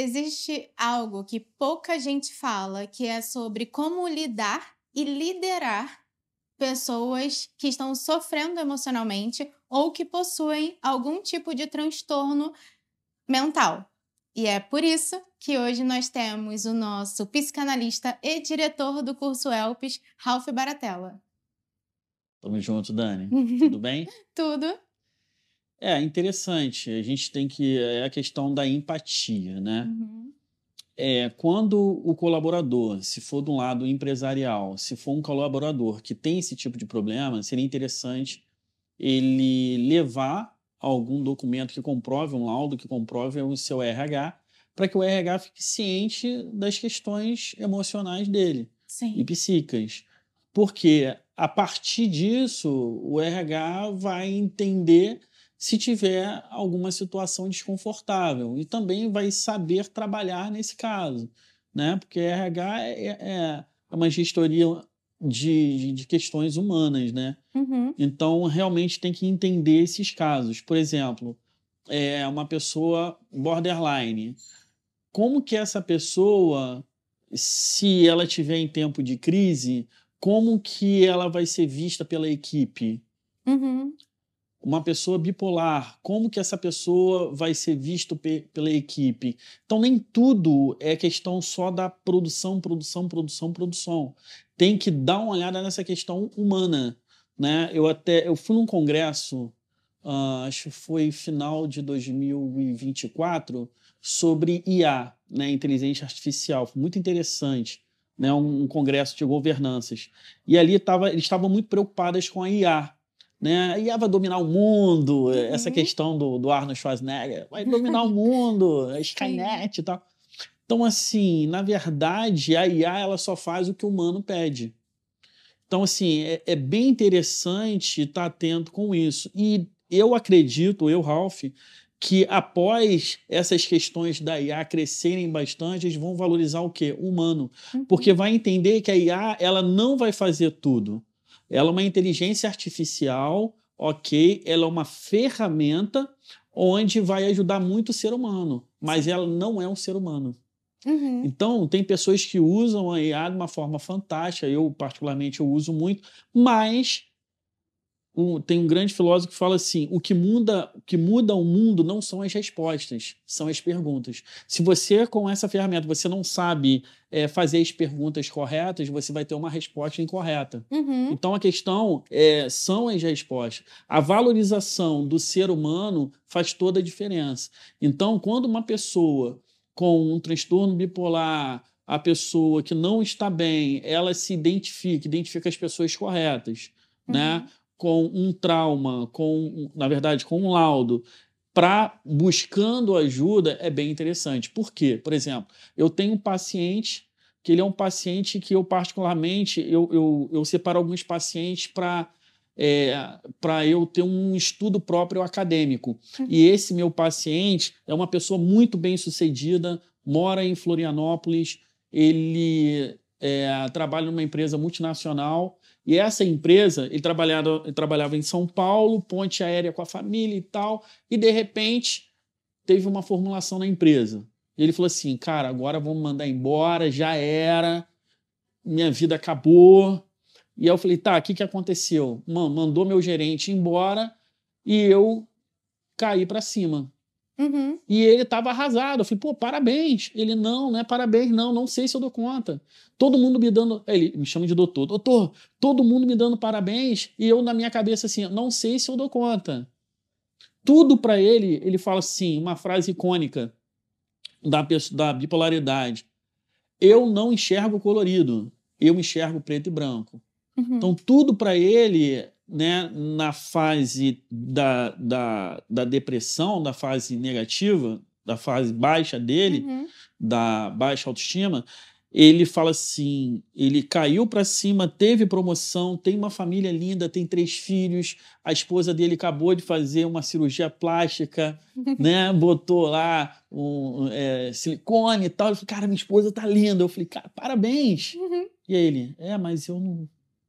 existe algo que pouca gente fala, que é sobre como lidar e liderar pessoas que estão sofrendo emocionalmente ou que possuem algum tipo de transtorno mental. E é por isso que hoje nós temos o nosso psicanalista e diretor do curso Elpis, Ralph Baratella. Tamo junto, Dani. Tudo bem? Tudo. É interessante. A gente tem que. É a questão da empatia, né? Uhum. Quando o colaborador, se for de um lado empresarial, se for um colaborador que tem esse tipo de problema, seria interessante ele levar algum documento que comprove, um laudo que comprove o seu RH, para que o RH fique ciente das questões emocionais dele e Sim. psíquicas. Porque a partir disso, o RH vai entender se tiver alguma situação desconfortável e também vai saber trabalhar nesse caso, né? Porque RH é uma gestoria de questões humanas, né? Uhum. Então, realmente tem que entender esses casos. Por exemplo, uma pessoa borderline. Como que essa pessoa, se ela tiver em tempo de crise, como que ela vai ser vista pela equipe? Uhum. Uma pessoa bipolar, como que essa pessoa vai ser vista pela equipe? Então, nem tudo é questão só da produção, produção, produção, produção. Tem que dar uma olhada nessa questão humana, né? Eu fui num congresso, acho que foi final de 2024, sobre IA, né? Inteligência Artificial. Foi muito interessante, né? Um congresso de governanças. E ali eles estavam muito preocupadas com a IA, né? A IA vai dominar o mundo, essa Uhum. questão do Arnold Schwarzenegger, vai dominar o mundo, a Sim. Skynet e tal. Então, assim, na verdade, a IA ela só faz o que o humano pede. Então, assim, é bem interessante estar atento com isso. E eu acredito, Ralph, que após essas questões da IA crescerem bastante, eles vão valorizar o quê? O humano. Porque Uhum. vai entender que a IA ela não vai fazer tudo. Ela é uma inteligência artificial, ok? Ela é uma ferramenta onde vai ajudar muito o ser humano, mas Sim. ela não é um ser humano. Uhum. Então, tem pessoas que usam a IA de uma forma fantástica, eu particularmente eu uso muito, mas tem um grande filósofo que fala assim, o que muda o mundo não são as respostas, são as perguntas. Se você, com essa ferramenta, você não sabe fazer as perguntas corretas, você vai ter uma resposta incorreta. Uhum. Então, a questão são as respostas. A valorização do ser humano faz toda a diferença. Então, quando uma pessoa com um transtorno bipolar, a pessoa que não está bem, ela se identifica as pessoas corretas, né? Uhum. Com um trauma, na verdade, com um laudo, para buscando ajuda, é bem interessante. Por quê? Por exemplo, eu tenho um paciente que ele é um paciente que eu particularmente, eu separo alguns pacientes para eu ter um estudo próprio acadêmico. E Uhum. esse meu paciente é uma pessoa muito bem-sucedida, mora em Florianópolis, ele trabalha numa empresa multinacional, e essa empresa, ele trabalhava em São Paulo, ponte aérea com a família e tal, e de repente teve uma formulação na empresa. E ele falou assim, cara, agora vamos mandar embora, já era, minha vida acabou. E aí eu falei, tá, o que aconteceu? Mandou meu gerente embora e eu caí para cima. Uhum. E ele estava arrasado. Eu falei, pô, parabéns. Ele, não é parabéns, não sei se eu dou conta. Todo mundo me dando. Ele me chama de doutor. Doutor, todo mundo me dando parabéns. E eu, na minha cabeça, assim, não sei se eu dou conta. Tudo para ele fala assim, uma frase icônica da bipolaridade. Eu não enxergo colorido, eu enxergo preto e branco. Então, Uhum. tudo para ele, né, na fase da depressão, da fase negativa, da fase baixa dele, Uhum. da baixa autoestima, ele fala assim, ele caiu para cima, teve promoção, tem uma família linda, tem 3 filhos, a esposa dele acabou de fazer uma cirurgia plástica, né, botou lá silicone e tal. Ele falou, cara, minha esposa tá linda. Eu falei, cara, parabéns. Uhum. E aí ele, mas eu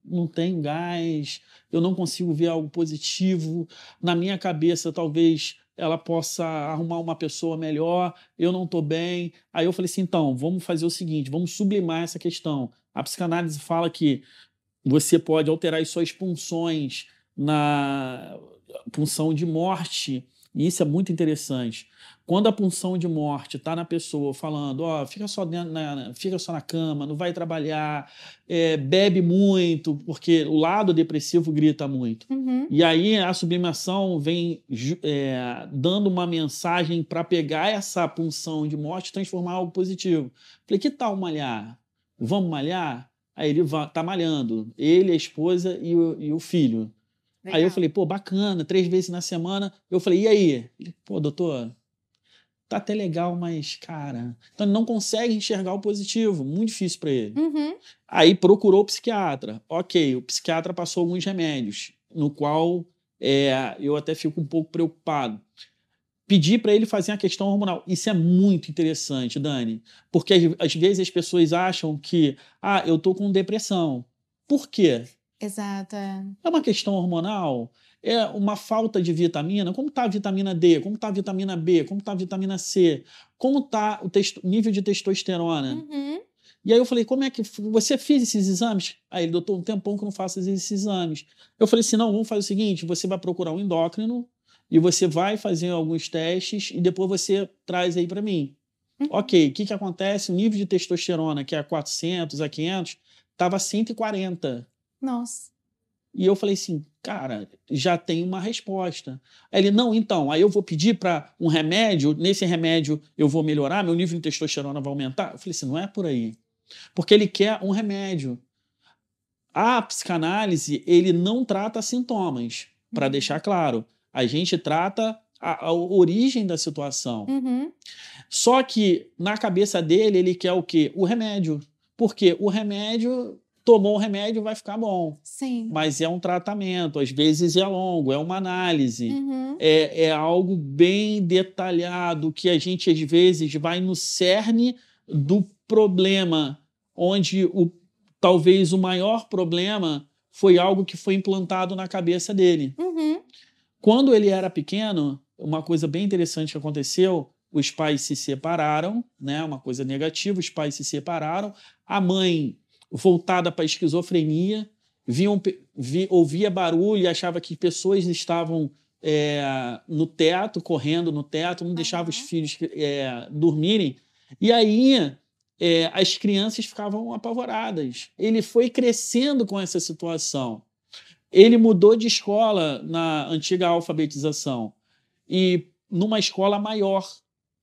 não tenho gás, eu não consigo ver algo positivo. Na minha cabeça, talvez ela possa arrumar uma pessoa melhor, eu não estou bem. Aí eu falei assim, então, vamos fazer o seguinte, vamos sublimar essa questão. A psicanálise fala que você pode alterar as suas punções na punção de morte, e isso é muito interessante. Quando a punção de morte está na pessoa falando, ó, fica só fica só na cama, não vai trabalhar, bebe muito, porque o lado depressivo grita muito. Uhum. E aí a sublimação vem dando uma mensagem para pegar essa punção de morte e transformar em algo positivo. Falei, que tal malhar? Vamos malhar? Aí ele tá malhando, ele, a esposa e o filho. Legal. Aí eu falei, pô, bacana, 3 vezes na semana. Eu falei, e aí? Ele, pô, doutor, tá até legal, mas, cara... Então ele não consegue enxergar o positivo, muito difícil para ele. Uhum. Aí procurou o psiquiatra. Ok, o psiquiatra passou alguns remédios, no qual eu até fico um pouco preocupado. Pedi para ele fazer a questão hormonal. Isso é muito interessante, Dani, porque às vezes as pessoas acham que, eu tô com depressão. Por quê? Exato. É uma questão hormonal? É uma falta de vitamina? Como está a vitamina D? Como está a vitamina B? Como está a vitamina C? Como está o nível de testosterona? Uhum. E aí eu falei, como é que você fez esses exames? Aí ele, doutor, um tempão que eu não faço esses exames. Eu falei assim, não, vamos fazer o seguinte, você vai procurar um endócrino e você vai fazer alguns testes e depois você traz aí para mim. Uhum. Ok, o que acontece? O nível de testosterona, que é 400 a 500, estava 140. Nossa. E eu falei assim, cara, já tem uma resposta. Aí ele, não, então, aí eu vou pedir para um remédio, nesse remédio eu vou melhorar, meu nível de testosterona vai aumentar. Eu falei assim, não é por aí. Porque ele quer um remédio. A psicanálise, ele não trata sintomas, para deixar claro. A gente trata a origem da situação. Uhum. Só que na cabeça dele, ele quer o quê? O remédio. Porque o remédio, tomou o remédio, vai ficar bom. Sim. Mas é um tratamento, às vezes é longo, é uma análise. Uhum. É algo bem detalhado, que a gente às vezes vai no cerne do problema, onde talvez o maior problema foi algo que foi implantado na cabeça dele. Uhum. Quando ele era pequeno, uma coisa bem interessante que aconteceu, os pais se separaram, né? Uma coisa negativa, os pais se separaram, a mãe voltada para a esquizofrenia, ouvia barulho e achava que pessoas estavam no teto, correndo no teto, não deixava os filhos dormirem. E aí as crianças ficavam apavoradas. Ele foi crescendo com essa situação. Ele mudou de escola na antiga alfabetização e numa escola maior.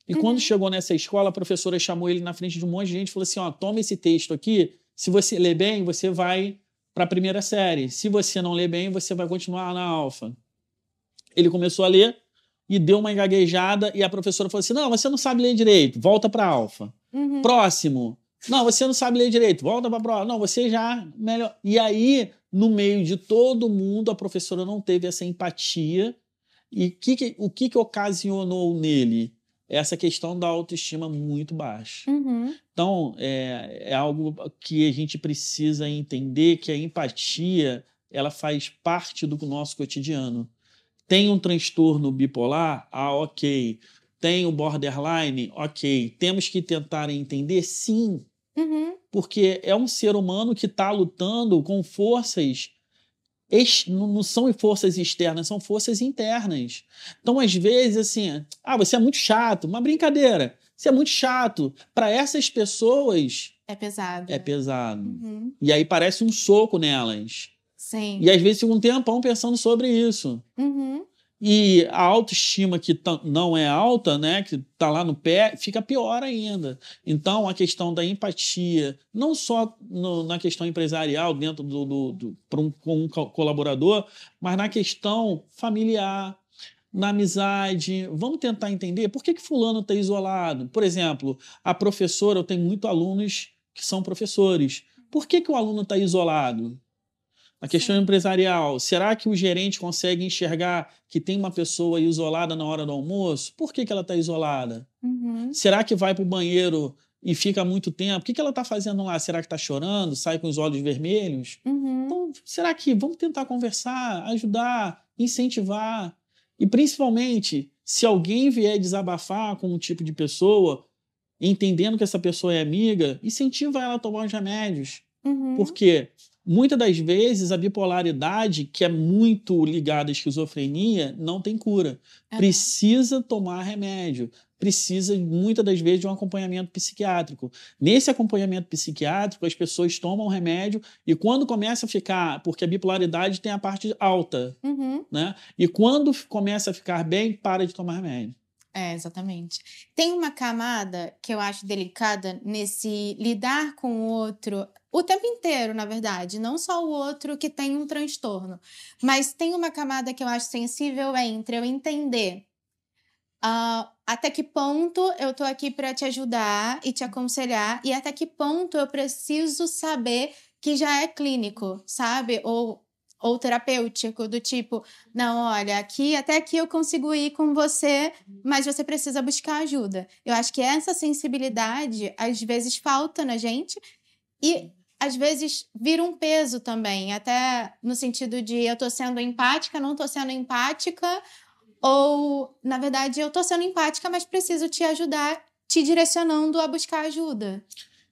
E quando chegou nessa escola, a professora chamou ele na frente de um monte de gente e falou assim, toma esse texto aqui, se você ler bem, você vai para a primeira série. Se você não ler bem, você vai continuar na alfa. Ele começou a ler e deu uma gaguejada e a professora falou assim, não, você não sabe ler direito, volta para a alfa. Uhum. Próximo. Não, você não sabe ler direito, volta para a prova. Não, você já melhor. E aí, no meio de todo mundo, a professora não teve essa empatia. E o que ocasionou nele? Essa questão da autoestima muito baixa. Uhum. Então, é algo que a gente precisa entender, que a empatia ela faz parte do nosso cotidiano. Tem um transtorno bipolar? Ok. Tem o borderline? Ok. Temos que tentar entender? Sim. Uhum. Porque é um ser humano que está lutando com forças, não são forças externas, são forças internas. Então, às vezes, assim, você é muito chato, uma brincadeira, você é muito chato. Para essas pessoas... É pesado. É pesado. Uhum. E aí parece um soco nelas. Sim. E às vezes fica um tempão pensando sobre isso. Uhum. E a autoestima que não é alta, né, que está lá no pé, fica pior ainda. Então, a questão da empatia, não só na questão empresarial, dentro com um colaborador, mas na questão familiar, na amizade. Vamos tentar entender por que fulano está isolado. Por exemplo, a professora, eu tenho muitos alunos que são professores. Por que o aluno está isolado? A questão empresarial, será que o gerente consegue enxergar que tem uma pessoa isolada na hora do almoço? Por que ela está isolada? Uhum. Será que vai para o banheiro e fica muito tempo? O que ela está fazendo lá? Será que está chorando? Sai com os olhos vermelhos? Uhum. Então, será que vamos tentar conversar, ajudar, incentivar? E principalmente, Se alguém vier desabafar com um tipo de pessoa, entendendo que essa pessoa é amiga, incentiva ela a tomar os remédios. Porque muitas das vezes a bipolaridade, que é muito ligada à esquizofrenia, não tem cura. Precisa tomar remédio. Precisa, muitas das vezes, de um acompanhamento psiquiátrico. Nesse acompanhamento psiquiátrico, as pessoas tomam remédio e quando começa a ficar... Porque a bipolaridade tem a parte alta, né? E quando começa a ficar bem, para de tomar remédio. Exatamente. Tem uma camada que eu acho delicada nesse lidar com o outro o tempo inteiro, na verdade, não só o outro que tem um transtorno, mas tem uma camada que eu acho sensível entre eu entender até que ponto eu tô aqui para te ajudar e te aconselhar e até que ponto eu preciso saber que já é clínico, sabe? Ou terapêutico, do tipo, não, olha, até aqui eu consigo ir com você, mas você precisa buscar ajuda. Eu acho que essa sensibilidade, às vezes, falta na gente e, às vezes, vira um peso também, até no sentido de eu tô sendo empática, não tô sendo empática, ou, na verdade, eu tô sendo empática, mas preciso te ajudar, te direcionando a buscar ajuda.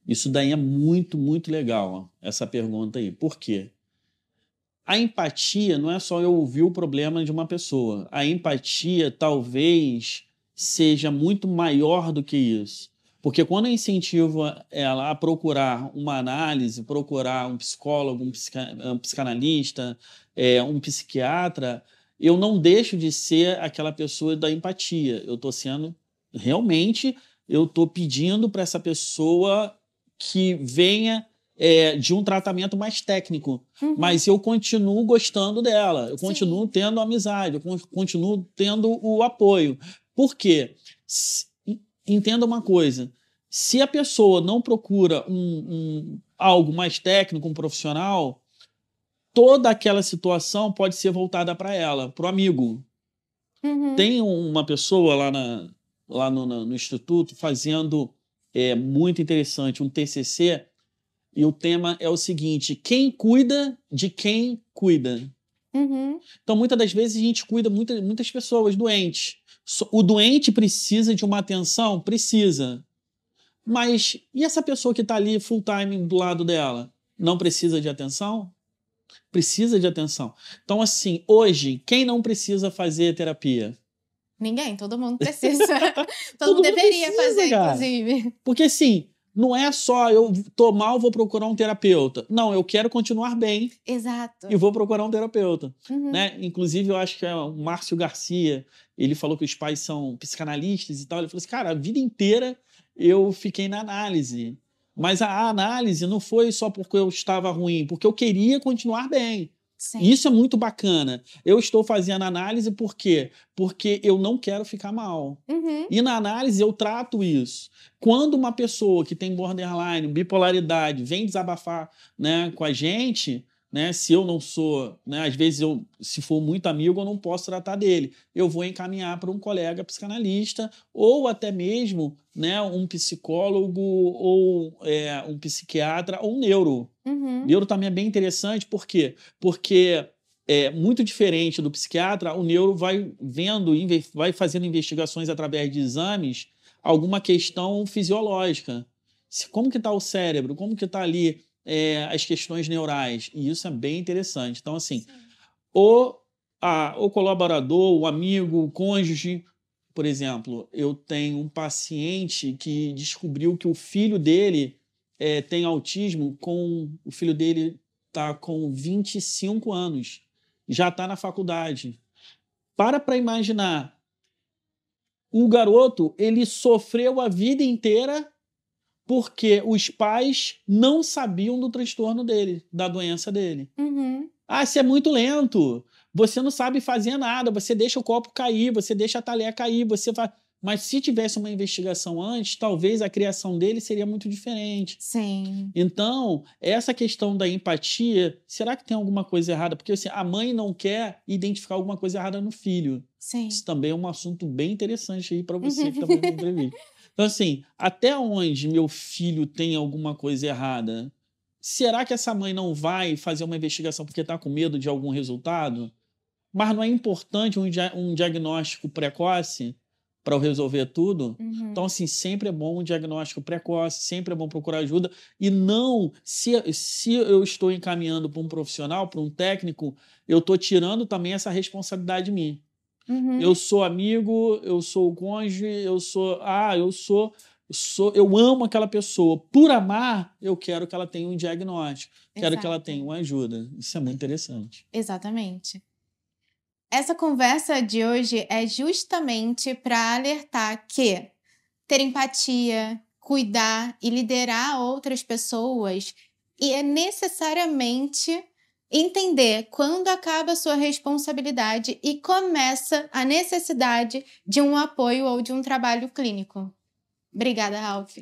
Isso daí é muito, muito legal, ó, essa pergunta aí. Por quê? A empatia não é só eu ouvir o problema de uma pessoa. A empatia talvez seja muito maior do que isso. Porque quando eu incentivo ela a procurar uma análise, procurar um psicólogo, um psicanalista, um psiquiatra, eu não deixo de ser aquela pessoa da empatia. Eu estou sendo, realmente, eu estou pedindo para essa pessoa que venha de um tratamento mais técnico, mas eu continuo gostando dela, eu continuo tendo amizade, eu continuo tendo o apoio. Por quê? Entenda uma coisa, se a pessoa não procura algo mais técnico, um profissional, toda aquela situação pode ser voltada para ela, para o amigo. Tem uma pessoa lá no Instituto fazendo, muito interessante, um TCC, e o tema é o seguinte: quem cuida de quem cuida. Então, muitas das vezes, a gente cuida muitas pessoas doentes. O doente precisa de uma atenção? Precisa. Mas e essa pessoa que está ali full time do lado dela? Não precisa de atenção? Precisa de atenção. Então, assim, hoje, quem não precisa fazer terapia? Ninguém, todo mundo precisa. todo mundo deveria precisa, fazer, cara. Inclusive. Porque, assim, não é só eu tô mal, vou procurar um terapeuta. Não, eu quero continuar bem. Exato. E vou procurar um terapeuta. Né? Inclusive, eu acho que é o Márcio Garcia, ele falou que os pais são psicanalistas e tal. Ele falou assim, cara, a vida inteira eu fiquei na análise. Mas a análise não foi só porque eu estava ruim, porque eu queria continuar bem. Sim. Isso é muito bacana. Eu estou fazendo análise por quê? Porque eu não quero ficar mal. E na análise eu trato isso. Quando uma pessoa que tem borderline, bipolaridade, vem desabafar, né, com a gente, né, se eu não sou, né, às vezes se for muito amigo, eu não posso tratar dele. Eu vou encaminhar para um colega psicanalista ou até mesmo, né, um psicólogo ou um psiquiatra ou um neuro. Neuro também é bem interessante, por quê? Porque muito diferente do psiquiatra, o neuro vai vendo, vai fazendo investigações através de exames, alguma questão fisiológica. Como que está o cérebro? Como que está ali as questões neurais? E isso é bem interessante. Então, assim, o colaborador, o amigo, o cônjuge, por exemplo, eu tenho um paciente que descobriu que o filho dele tem autismo, o filho dele está com 25 anos, já está na faculdade. Para imaginar, o garoto ele sofreu a vida inteira porque os pais não sabiam do transtorno dele, da doença dele. Você é muito lento, você não sabe fazer nada, você deixa o copo cair, você deixa a talher cair, você faz... Mas se tivesse uma investigação antes, talvez a criação dele seria muito diferente. Sim. Então, essa questão da empatia, será que tem alguma coisa errada? Porque assim, a mãe não quer identificar alguma coisa errada no filho. Sim. Isso também é um assunto bem interessante aí para você que está fazendo entrevista. Então, assim, até onde meu filho tem alguma coisa errada? Será que essa mãe não vai fazer uma investigação porque está com medo de algum resultado? Mas não é importante um diagnóstico precoce para eu resolver tudo? Então, assim, sempre é bom um diagnóstico precoce, sempre é bom procurar ajuda. E não, se eu estou encaminhando para um profissional, para um técnico, eu estou tirando também essa responsabilidade de mim. Eu sou amigo, eu sou o cônjuge, eu amo aquela pessoa. Por amar, eu quero que ela tenha um diagnóstico, quero que ela tenha uma ajuda. Isso é muito interessante. Exatamente. Essa conversa de hoje é justamente para alertar que ter empatia, cuidar e liderar outras pessoas e é necessariamente entender quando acaba a sua responsabilidade e começa a necessidade de um apoio ou de um trabalho clínico. Obrigada, Ralph.